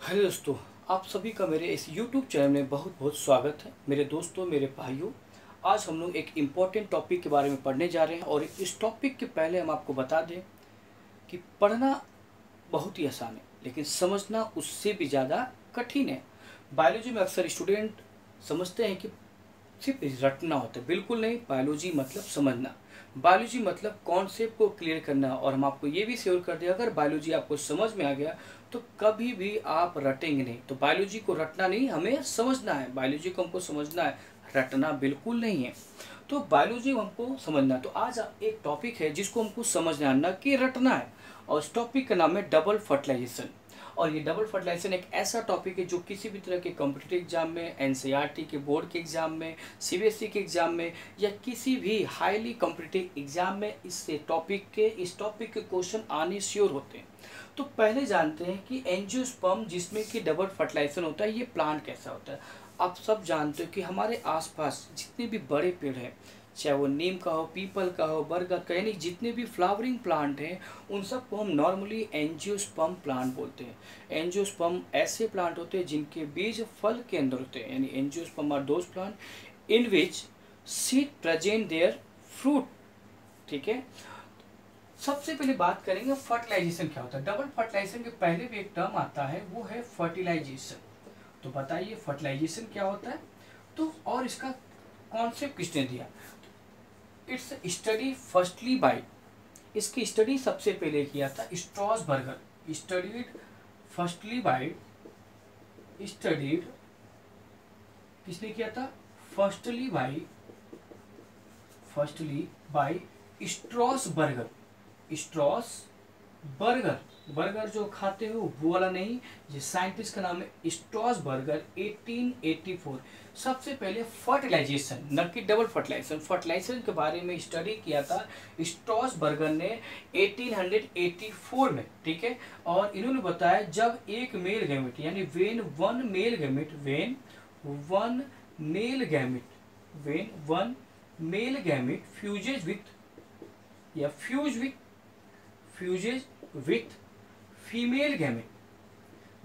Hello दोस्तों, आप सभी का मेरे इस YouTube चैनल में बहुत बहुत स्वागत है। मेरे दोस्तों, मेरे भाइयों, आज हम लोग एक इम्पॉर्टेंट टॉपिक के बारे में पढ़ने जा रहे हैं और इस टॉपिक के पहले हम आपको बता दें कि पढ़ना बहुत ही आसान है लेकिन समझना उससे भी ज़्यादा कठिन है। बायोलॉजी में अक्सर स्टूडेंट समझते हैं कि सिर्फ रटना होता है। बिल्कुल नहीं, बायोलॉजी मतलब समझना, बायोलॉजी मतलब कॉन्सेप्ट को क्लियर करना। और हम आपको ये भी श्योर कर दें, अगर बायोलॉजी आपको समझ में आ गया तो कभी भी आप रटेंगे नहीं। तो बायोलॉजी को रटना नहीं, हमें समझना है। बायोलॉजी को हमको समझना है, रटना बिल्कुल नहीं है। तो बायोलॉजी हमको समझना है। तो आज एक टॉपिक है जिसको हमको समझना है, न कि रटना है। और इस टॉपिक का नाम है डबल फर्टिलाइजेशन। और ये डबल फर्टिलाइजेशन एक ऐसा टॉपिक है जो किसी भी तरह के कॉम्पिटिटिव एग्जाम में, एनसीईआरटी के बोर्ड के एग्जाम में, सीबीएसई के एग्जाम में या किसी भी हाईली कॉम्पिटिटिव एग्जाम में इस टॉपिक के क्वेश्चन आने श्योर होते हैं। तो पहले जानते हैं कि एंजियोस्पर्म जिसमें कि डबल फर्टिलाइजेशन होता है, ये प्लांट कैसा होता है। आप सब जानते हो कि हमारे आसपास जितने भी बड़े पेड़ हैं, चाहे वो नीम का हो, पीपल का हो, बरगद का, यानी जितने भी फ्लावरिंग प्लांट हैं उन सबको हम नॉर्मली एंजियोस्पर्म प्लांट बोलते हैं। एंजियोस्पर्म ऐसे प्लांट होते हैं जिनके बीज फल के अंदर होते हैं, यानी angiosperm are those plant in which seed present their fruit. ठीक है, सबसे पहले बात करेंगे फर्टिलाइजेशन क्या होता है। डबल फर्टिलाइजेशन के पहले भी एक टर्म आता है, वो है फर्टिलाइजेशन। तो बताइए फर्टिलाइजेशन क्या होता है, तो और इसका कॉन्सेप्ट किसने दिया। इट्स स्टडी फर्स्टली बाय, इसकी स्टडी सबसे पहले किया था स्ट्रॉसबर्गर। स्टडीड फर्स्टली बाय, स्टडीड किसने किया था, फर्स्टली बाय स्ट्रॉसबर्गर। स्ट्रॉसबर्गर, बर्गर जो खाते हो वो वाला नहीं, ये साइंटिस्ट का नाम है स्ट्रॉसबर्गर। 1884 सबसे पहले फर्टिलाइजेशन, न कि डबल फर्टिलाइजेशन के बारे में स्टडी किया था स्ट्रॉसबर्गर ने 1884 में। ठीक है, और इन्होंने बताया जब एक मेल गैमेट यानी when one male gamete fuses with female gamete,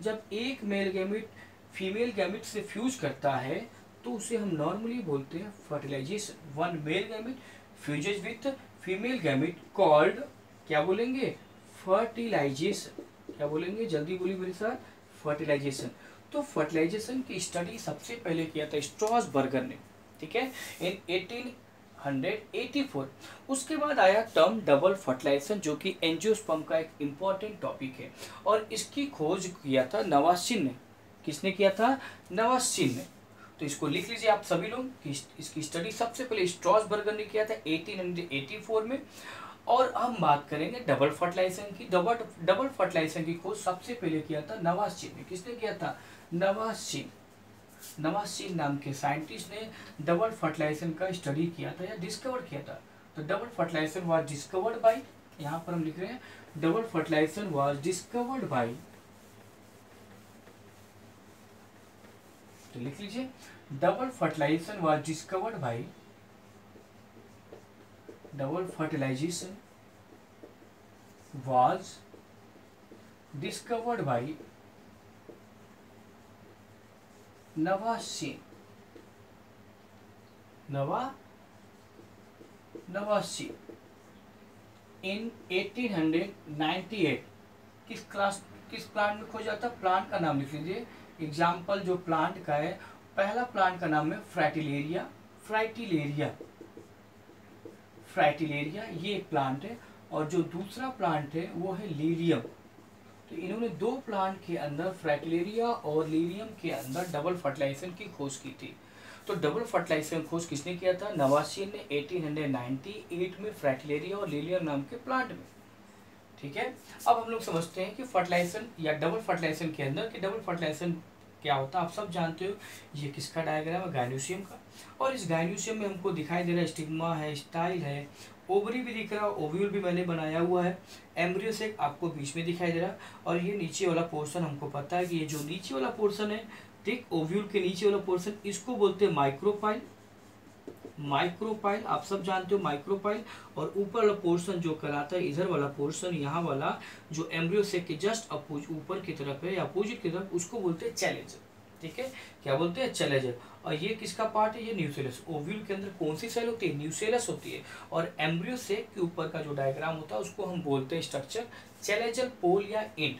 जब एक मेल गैमेट फीमेल गैमेट से फ्यूज करता है तो उसे हम नॉर्मली बोलते हैं fertilization. One male gamete fuses with female gamete called, क्या बोलेंगे, फर्टिलाइजेशन। क्या बोलेंगे, जल्दी बोलिए मेरे साथ, फर्टिलाइजेशन। तो फर्टिलाइजेशन की स्टडी सबसे पहले किया था स्ट्रॉसबर्गर ने। ठीक है, इन 1884। उसके बाद आया टर्म डबल फर्टिलाइजेशन, जो कि एंजियोस्पर्म का एक इम्पॉर्टेंट टॉपिक है और इसकी खोज किया था नवासिन ने। किसने किया था, नवासिन ने। तो इसको लिख लीजिए आप सभी लोग कि इसकी स्टडी सबसे पहले स्ट्रॉसबर्गर ने किया था 1884 में। और हम बात करेंगे डबल फर्टिलाइजेशन की। डबल फर्टिलाइजेशन की खोज सबसे पहले किया था नवासिन ने। किसने किया था, नवासिन नाम के साइंटिस्ट ने डबल फर्टिलाइजेशन का स्टडी किया था या डिस्कवर किया था। तो double fertilisation was discovered by, यहाँ पर हम लिख रहे हैं double fertilisation was discovered by, तो लिख लीजिए double fertilisation was discovered by, double fertilisation was discovered by Nawaschin. In 1898। किस प्लांट में खोजा था, प्लांट का नाम लिख लीजिए। एग्जाम्पल जो प्लांट का है, पहला प्लांट का नाम है फ्राइटिलेरिया, ये एक प्लांट है। और जो दूसरा प्लांट है वो है लीलियम। तो इन्होंने दो प्लांट के अंदर, फ्राइटिलेरिया और लीलियम के अंदर डबल फर्टिलाइजेशन की खोज की थी। तो डबल फर्टिलाइजेशन खोज किसने किया था, नवासिन ने 1898 में फ्राइटिलेरिया और लीलियम नाम के प्लांट में। ठीक है, अब हम लोग समझते हैं कि फर्टिलाइजेशन या डबल फर्टिलाइजेशन के अंदर कि डबल फर्टिलाइजेशन क्या होता है। आप सब जानते हो ये किसका डायग्राम है, गायनोसियम का। और इस गायनोसियम में हमको दिखाई दे रहा है स्टिग्मा है, स्टाइल है, ओवरी भी दिख रहा है, ओव्यूल भी मैंने बनाया हुआ है, एम्ब्रियो से आपको बीच में दिखाई दे रहा है। और ये नीचे वाला पोर्शन हमको पता है कि ये जो नीचे वाला पोर्शन है, ठीक, ओव्यूल के नीचे वाला पोर्शन, इसको बोलते हैं माइक्रोपाइल। माइक्रोपाइल, आप सब जानते हो माइक्रोपाइल। और ऊपर वाला पोर्शन जो कहलाता है, इधर वाला पोर्शन, यहाँ वाला जो एम्ब्रियो सेक के जस्ट ऊपर की तरफ है या अपोजिट की तरफ, उसको बोलते हैं चैलेंजर। ठीक है, क्या बोलते हैं? चैलेंजर। और ये किसका पार्ट है? ये न्यूसेलस। ओव्यूल के अंदर कौन सी सेल होती है? न्यूसेलस होती है। और एम्ब्रियो सेक के ऊपर का जो डायग्राम होता है उसको हम बोलते हैं स्ट्रक्चर चैलेंजर पोल या इंड।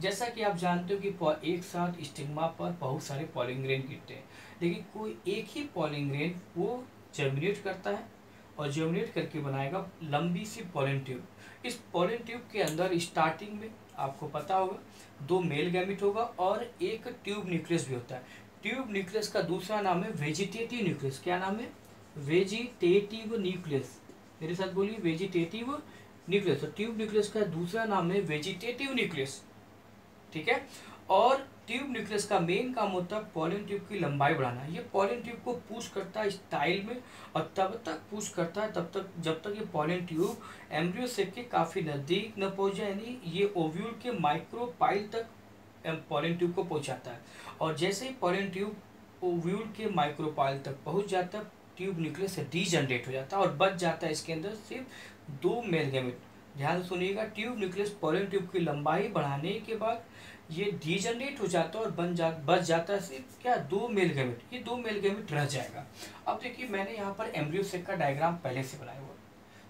जैसा कि आप जानते हो कि एक साथ स्टिग्मा पर बहुत सारे पॉलिन ग्रेन गिरते हैं, लेकिन कोई एक ही पॉलिन ग्रेन वो जर्मिनेट करता है और जर्मिनेट करके बनाएगा लंबी सी पॉलिन ट्यूब। इस पॉलिन ट्यूब के अंदर स्टार्टिंग में आपको पता होगा 2 मेल गैमेट होगा और एक ट्यूब न्यूक्लियस भी होता है। ट्यूब न्यूक्लियस का दूसरा नाम है वेजिटेटिव न्यूक्लियस। क्या नाम है? Vegetative nucleus. मेरे साथ बोलिए, वेजिटेटिव न्यूक्लियस। और ट्यूब न्यूक्लियस का दूसरा नाम है वेजिटेटिव न्यूक्लियस। ठीक है। और ट्यूब न्यूक्लियस का मेन काम होता है पॉलिन ट्यूब की लंबाई बढ़ाना। ये पॉलिन ट्यूब को पुश करता है स्टाइल में, और तब तक पुश करता है तब तक जब तक ये पॉलिन ट्यूब एम्ब्रियो सेक के काफी नजदीक न पहुंच जाए, यानी ये ओव्यूल के माइक्रोपाइल तक पॉलिन ट्यूब को पहुंचाता है। और जैसे ही पॉलिन ट्यूब ओव्यूल के माइक्रोपाइल तक पहुंच जाता है, ट्यूब न्यूक्लियस से डीजनरेट हो जाता है और बच जाता है इसके अंदर सिर्फ 2 मेल गैमेट। ध्यान से सुनिएगा, ट्यूब न्यूक्लियस पॉलिन ट्यूब की लंबाई बढ़ाने के बाद ये डीजनरेट हो जाता है और बच जाता है सिर्फ क्या? 2 मेल गैमेट। ये 2 मेल गैमेट रह जाएगा। अब देखिए, मैंने यहाँ पर एम्ब्रियो सेक का डायग्राम पहले से बनाया हुआ,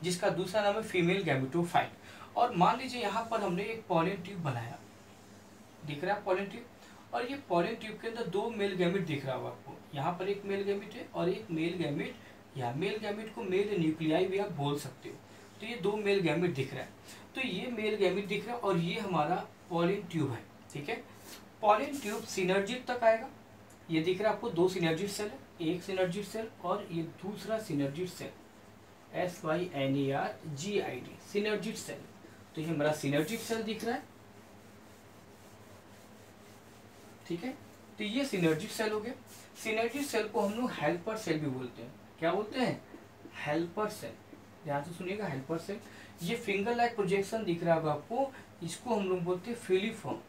जिसका दूसरा नाम है फीमेल गैमेटोफाइट। और मान लीजिए यहाँ पर हमने एक पॉलिन ट्यूब बनाया, दिख रहा है पॉलिन ट्यूब, और ये पॉलिन ट्यूब के अंदर 2 मेल गैमेट दिख रहा होगा आपको। यहाँ पर एक मेल गैमेट है और एक मेल गैमेट, या मेल गैमेट को मेल न्यूक्लियाई भी आप बोल सकते हो। तो ये 2 मेल गैमेट दिख रहा है। तो ये मेल गैमेट दिख रहा है और ये हमारा पॉलिन ट्यूब है। ठीक है, पॉलिन ट्यूब सिनर्जिड तक आएगा। ये दिख रहा है आपको 2 सिनर्जिड सेल है, एक सिनर्जिड सेल और ये दूसरा synergid cell, SYNERGID, synergid cell. तो ये हमारा सिनर्जिड सेल दिख रहा है। ठीक है, तो ये सिनर्जिड सेल हो गया। सिनर्जिड सेल को हम लोग हेल्पर सेल भी बोलते हैं। क्या बोलते हैं? Helper cell. ध्यान से सुनिएगा, हेल्पर सेल। ये फिंगर लाइक प्रोजेक्शन दिख रहा होगा आपको, इसको हम लोग बोलते हैं filiform.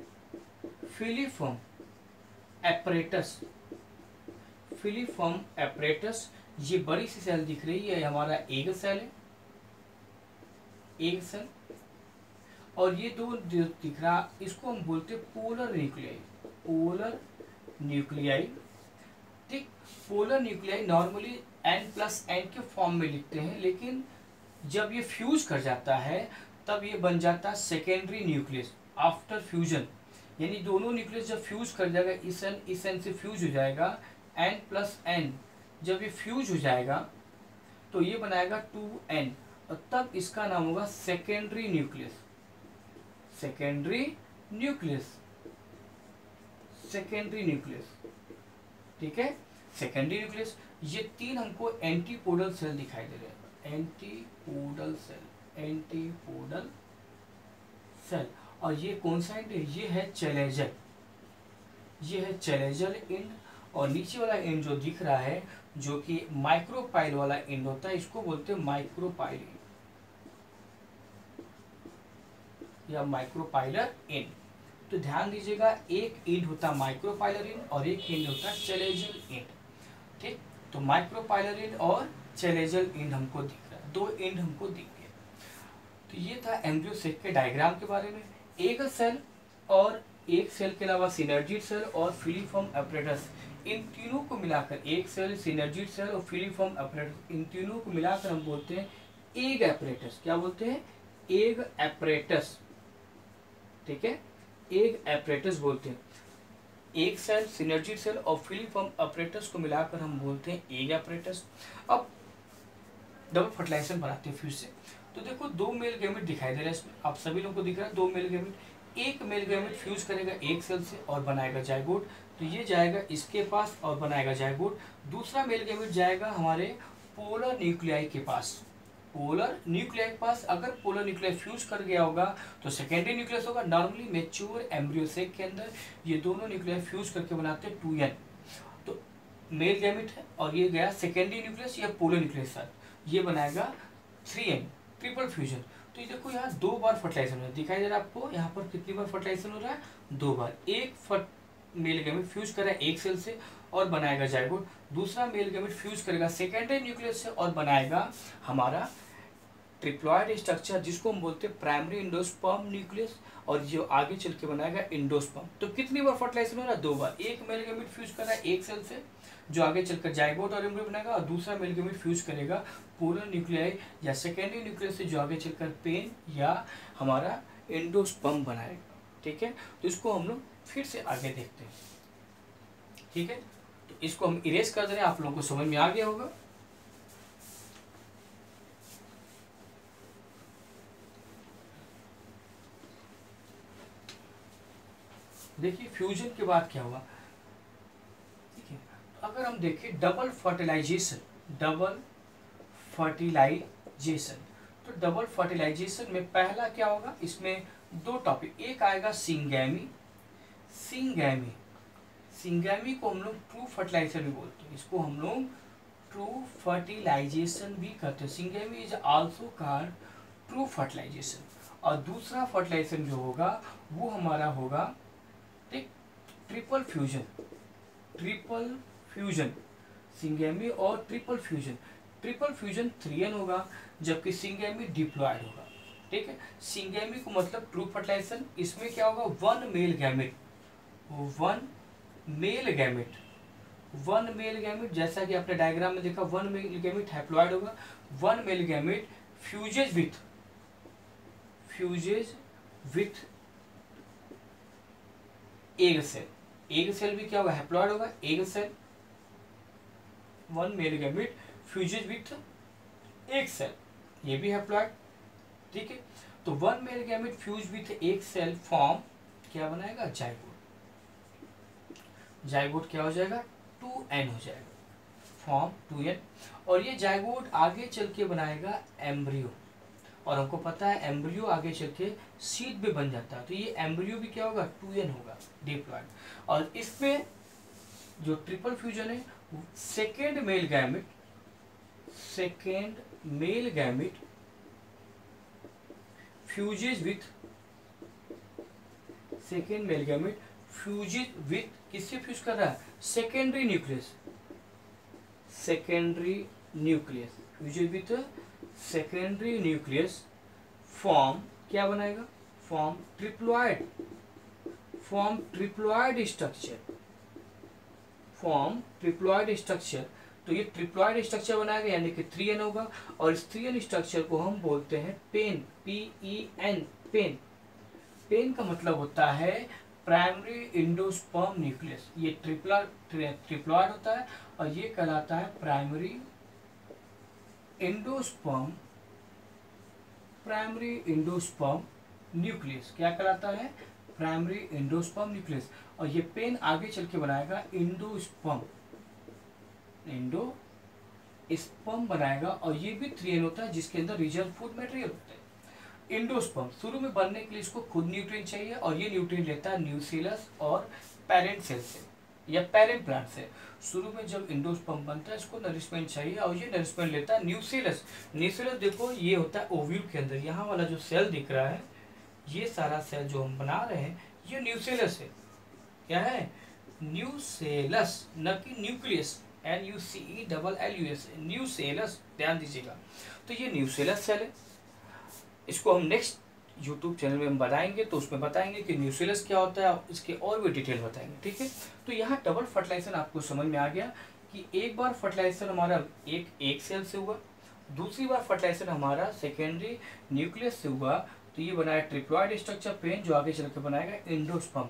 Filiform apparatus, filiform apparatus. ये बड़ी सी सेल दिख रही है, हमारा एग सेल है, एग सेल। और ये 2 दिख रहा, इसको हम बोलते हैं पोलर न्यूक्लियाई, पोलर न्यूक्लियाई। ठीक, पोलर न्यूक्लियाई नॉर्मली N+N के फॉर्म में लिखते हैं, लेकिन जब ये फ्यूज कर जाता है तब ये बन जाता है सेकेंडरी न्यूक्लियस आफ्टर फ्यूजन। यानी दोनों न्यूक्लियस जब फ्यूज कर जाएगा, इस एन से फ्यूज हो जाएगा, N+N जब ये फ्यूज हो जाएगा तो ये बनाएगा 2N, और तब इसका नाम होगा secondary nucleus. Secondary nucleus, secondary nucleus. ठीक है, सेकेंडरी न्यूक्लियस। ये 3 हमको एंटीपोडल सेल दिखाई दे रहे हैं, एंटीपोडल सेल, एंटीपोडल सेल। और ये कौन सा एंड है? ये है चैलेंजर, ये है चैलेंजर एंड। और नीचे वाला एंड जो दिख रहा है, जो कि माइक्रोपाइल वाला एंड होता है, इसको बोलते हैं माइक्रोपाइल एंड या माइक्रोपाइलर एंड। तो ध्यान दीजिएगा, एक एंड होता है माइक्रोपाइलर एंड और एक एंड होता है चैलेंजर एंड। ठीक, तो माइक्रोपाइलर एंड और चैलेंजर एंड हमको दिख रहा है, 2 एंड हमको दिख गया। तो ये था एम्ब्रियो सेक के डायग्राम के बारे में। एक सेल और एक सेल के अलावा सिनर्जिड सेल और फिलीफॉर्म एपरेटस, इन तीनों को मिलाकर, एक सेल, सिनर्जिड सेल और फिलीफॉर्म एपरेटस, इन तीनों को मिलाकर हम बोलते हैं एग एपरेटस। क्या बोलते हैं? Egg apparatus. ठीक है, एग एपरेटस बोलते हैं। एक सेल, सिनर्जिड सेल और फिलीफॉर्म एपरेटस को मिलाकर हम बोलते हैं एग एपरेटस। अब डबल फर्टिलाइजेशन बनाते हैं फिर से। तो देखो 2 मेल गैमेट दिखाई दे रहा है इसमें, आप सभी लोगों को दिख रहा है 2 मेल गैमेट। एक मेल गैमेट फ्यूज करेगा एक सेल से और बनाएगा जाइगोट, तो ये जाएगा इसके पास और बनाएगा जाइगोट। दूसरा मेल गैमेट जाएगा हमारे पोलर न्यूक्लियाई के पास, पोलर न्यूक्लियाई के पास। अगर पोलर न्यूक्लियाई फ्यूज कर गया होगा तो सेकेंडरी न्यूक्लियस होगा। नॉर्मली मैच्योर एम्ब्रियो सेक के अंदर ये दोनों न्यूक्लियाई फ्यूज करके बनाते हैं 2N। तो मेल गैमेट है और ये गया सेकेंडरी न्यूक्लियस या पोलर न्यूक्लियस साथ, ये बनाएगा 3N, ट्रिपल फ्यूजन। तो ये देखो यहाँ 2 बार फर्टिलाइजेशन हो रहा है, दिखाई दे रहा है आपको यहाँ पर कितनी बार फर्टिलाइजेशन हो रहा है? 2 बार। मेल गैमेट फ्यूज करेगा एक सेल से और बनाएगा जाइगोट, दूसरा मेल गैमेट फ्यूज करेगा सेकेंडरी न्यूक्लियस से और बनाएगा हमारा ट्रिप्लॉइड स्ट्रक्चर जिसको हम बोलते हैं प्राइमरी इंडोस्पर्म न्यूक्लियस, और जो आगे चल के बनाएगा इंडोस्पर्म। तो कितनी बार फर्टिलाइजेशन हो रहा है? 2 बार। एक मेल गैमेट फ्यूज कर रहा है एक सेल से जो आगे चलकर जाइगोट और एम्ब्रियो बनाएगा, और दूसरा मेल गैमेट फ्यूज करेगा पूर्ण न्यूक्लियाई या सेकेंडरी न्यूक्लियस से जो आगे चलकर पेन या हमारा इंडोस्पर्म बनाएगा। ठीक है, तो इसको हम लोग फिर से आगे देखते हैं। ठीक है, तो इसको हम इरेज कर दे रहे हैं, आप लोगों को समझ में आ गया होगा। देखिए फ्यूजन के बाद क्या हुआ, ठीक है, तो अगर हम देखें डबल फर्टिलाइजेशन, तो डबल फर्टिलाइजेशन में पहला क्या होगा, इसमें 2 टॉपिक, एक आएगा सिंगैमी। सिंगैमी को हम लोग ट्रू फर्टिलाइजेशन भी बोलते हैं, इसको हम लोग ट्रू फर्टिलाइजेशन भी करते हैं। Syngamy is also called true fertilization. और दूसरा फर्टिलाइजेशन जो होगा वो हमारा होगा ट्रिपल फ्यूजन, सिंगैमी और ट्रिपल फ्यूजन 3n होगा, जबकि सिंगैमी डिप्लॉयड होगा। ठीक है, सिंगैमी को मतलब ट्रू फर्टिलाइजेशन, इसमें क्या होगा, वन मेल गैमेट, जैसा कि आपने डायग्राम में देखा, वन मेल गैमेट हैप्लॉयड होगा, one male gamete fuses with egg cell भी क्या होगा, हैप्लॉयड होगा, egg cell, one male gamete fuses with egg cell, ये भी हैप्लॉयड। ठीक है, तो one male gamete fuse with egg cell form क्या बनाएगा, जाइगोट क्या हो जाएगा, 2n हो जाएगा, फॉर्म 2n। और ये जाइगोट आगे चल के बनाएगा एम्ब्रियो, और हमको पता है एम्ब्रियो आगे चल के सीड भी बन जाता है, तो ये एम्ब्रियो भी क्या होगा, 2n होगा, डिप्लॉयड। और इसमें जो ट्रिपल फ्यूजन है, second mail gamete fuses with किससे फ्यूज कर रहा है, सेकेंडरी न्यूक्लियस फॉर्म क्या बनाएगा, फॉर्म ट्रिप्लॉइड स्ट्रक्चर। तो ये ट्रिप्लॉइड स्ट्रक्चर बनाएगा, यानी कि 3n होगा, और इस 3n स्ट्रक्चर को हम बोलते हैं पेन, पेन। पेन का मतलब होता है प्राइमरी इंडोस्पर्म न्यूक्लियस। ये ट्रिप्लॉइड होता है और ये कहलाता है प्राइमरी इंडोस्पर्म न्यूक्लियस। क्या कहलाता है, प्राइमरी इंडोस्पर्म न्यूक्लियस। और ये पेन आगे चल के बनाएगा इंडोस्पर्म बनाएगा, और ये भी 3n होता है जिसके अंदर रिजर्व फूड मटेरियल होता है। इंडोस्पर्म शुरू में बनने के लिए इसको खुद न्यूट्रिएंट चाहिए, और ये न्यूट्रिएंट लेता है न्यूक्लियस और पेरेंट सेल से या पेरेंट प्लांट से। शुरू में जब इंडोस्पर्म बनता है इसको नरिशमेंट चाहिए, और ये नरिशमेंट लेता है न्यूक्लियस। देखो ये होता है ओव्यूल के अंदर, यहाँ वाला जो सेल दिख रहा है, ये सारा सेल जो हम बना रहे हैं ये न्यूक्लियस है। क्या है, न्यूक्लियस, न कि न्यूक्लियस, NUCELLUS, न्यूक्लियस, ध्यान दीजिएगा। तो ये न्यूक्लियस सेल है, इसको हम नेक्स्ट यूट्यूब चैनल में हम बताएंगे, तो उसमें बताएंगे कि न्यूक्लियस क्या होता है, इसके और भी डिटेल बताएंगे। ठीक है, तो यहाँ डबल फर्टिलाइजेशन आपको समझ में आ गया कि एक बार फर्टिलाइजेशन हमारा एक सेल से हुआ, दूसरी बार फर्टिलाइजेशन हमारा सेकेंडरी न्यूक्लियस से हुआ, तो ये बनाया ट्रिप्लॉइड स्ट्रक्चर पेन, जो आगे चलकर बनाएगा इंडोस्पर्म।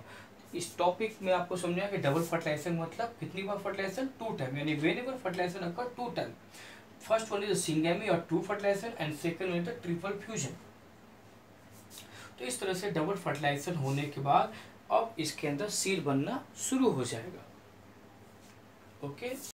इस टॉपिक में आपको समझा कि डबल फर्टिलाइजेशन मतलब कितनी बार फर्टिलाइजेशन, 2 टाइम, यानी whenever fertilisation occur 2 time. First one is syngamy और true fertilisation, and second one is the triple fusion. तो इस तरह से डबल फर्टिलाइजेशन होने के बाद अब इसके अंदर सीड बनना शुरू हो जाएगा। ओके।